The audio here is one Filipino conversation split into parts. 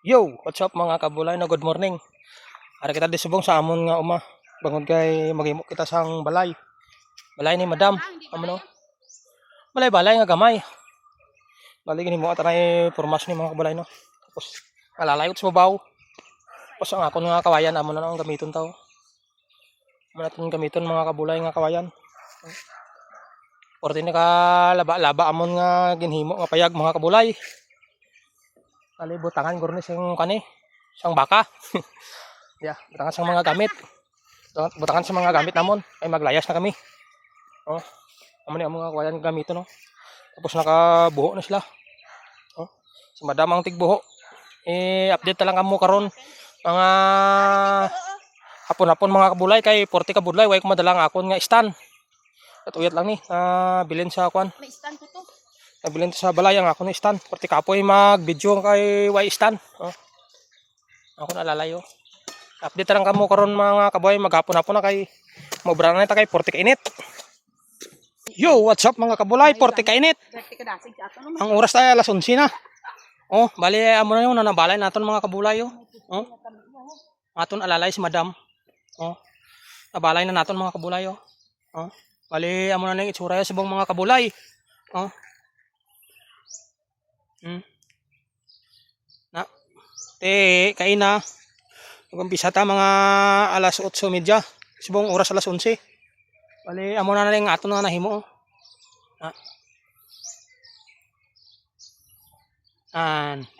Yo, what's up mga kabulay na good morning. Ara kita di subong sa amon nga uma. Bangod kay maghimo kita sang balay. Balay ni madam. Amo no. Balay nga gamay. Bali gini mo atanay formas ni mga kabulay no. Tapos alalayot sa babaw. Tapos ang akon nga kawayan amo na ang gamiton taw. Amo natin gamiton mga kabulay nga kawayan. Porti ni ka laba-laba amon nga ginhimo nga payag mga kabulay. Ali butangan gurni sing kani, sang baka. Ya, butangan sang mga gamit. Butangan sa mga gamit namon ay maglayas na kami. Oh, amo ni ang mga kawayan gamito no. Tapos nakabuho na sila. Oh, si madam ang tigbuho. Update lang kamo karon mga hapon-hapon mga kabulay kay 40 ka budlay way ko madala nga akon nga stand. At uyat lang ni bilin sa kwan. May stand ko to. Nabilin to sa balay ang ako na stand. Pati kapoy mag-video kay Y stand. Oh. Ako na lalayo. Update lang kamo karon mga kaboy, maghapon-hapon na kay mobra na ta kay 40 ka init. Yo, what's up mga kabulay? 40 ka init. Ang oras tayo alas 11 na. Oh, bali amo na yung nanabalay naton mga kabulay oh. Oh. Aton alalay si madam. Oh. Nabalay na naton mga kabulay oh. Oh. Bali amo na yung itsura sa bang mga kabulay. Oh. Na. Kain na. Nag-umpisa ta mga alas 8:30. Subong oras alas 11. Bali amo na ning aton nga nahimo.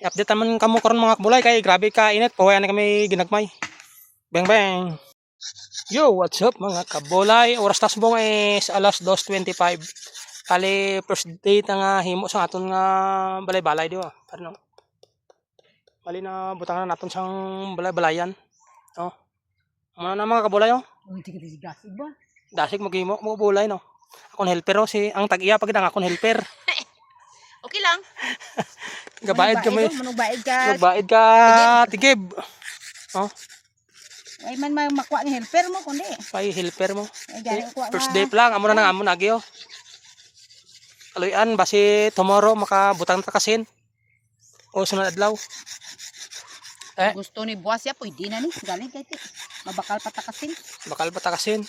I-update naman kamo karon mga kabulay kay grabe ka init. Pawayan na kami ginagmay. Bang bang. Yo, what's up mga kabulay? Oras ta subong is alas 2:25. Kali first date nga himo sa aton nga balay-balay di ba? Parno. Bali na butangan na naton sang balay-balayan. Oh. Ano na mga kabulay oh? Hindi ka dasig ba? Dasig maghimo mo bulay no. Akon helper oh, si ang tag-iya pagid ang akon helper. Okay lang. Gabaid kami. Manugbaid ka. Nagbaid ka tigib. Oh, Ay man makuha ng helper mo kundi. pay helper mo. Ay gani ko. First day pa lang amo na nang amo nagi oh. Kaluyan basi tomorrow makabutang ta kasin. O sunod adlaw. Gusto ni buwas ya pwede na ni. Galing kay ti. Mabakal patakasin. Bakal pa ta kasin.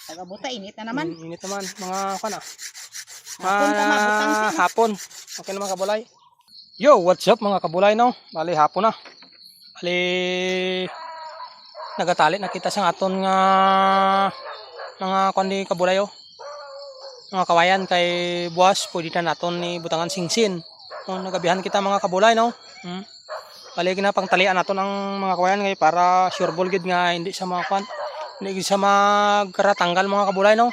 Tagabuta init na naman. Init naman mga kana. Hapon ka mabutang sin. Hapon. Okay naman kabulay. Yo, what's up mga kabulay no? Bali hapon na. Bali nagatali na kita sa aton nga mga kundi kabulay oh. Mga kawayan kay buwas pwede na naton ni butangan singsin. No, nagabihan kita mga kabulay no. Bali na pangtalian naton ang mga kawayan kay para sure ball gid nga hindi sa mga kwan. Hindi sa magkaratanggal mga kabulay no.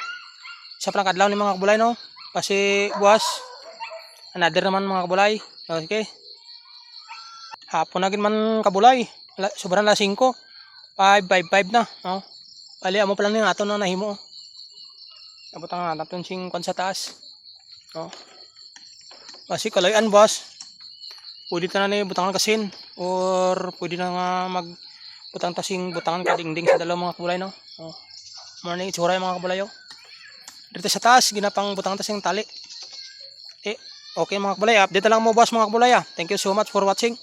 Sa plang adlaw ni mga kabulay no. Kasi buwas another naman mga kabulay. Okay. Hapon na gid man kabulay. Sobrang la 5. 5:55 na. No? Bali amo pa lang yung aton na nahimo. Nabutang naton sing kwan sa taas. No? Kasi kalayan buwas. Pwede ta na ni butangan kasin or pwede na nga magbutang tasing butangan ka dingding sa dalawang mga kulay no. Oh. Mo na itsura yung mga kabulay oh. Dito sa taas ginapang butangan tasing tali. Okay mga kabulay, update lang mo boss mga kabulay. Thank you so much for watching.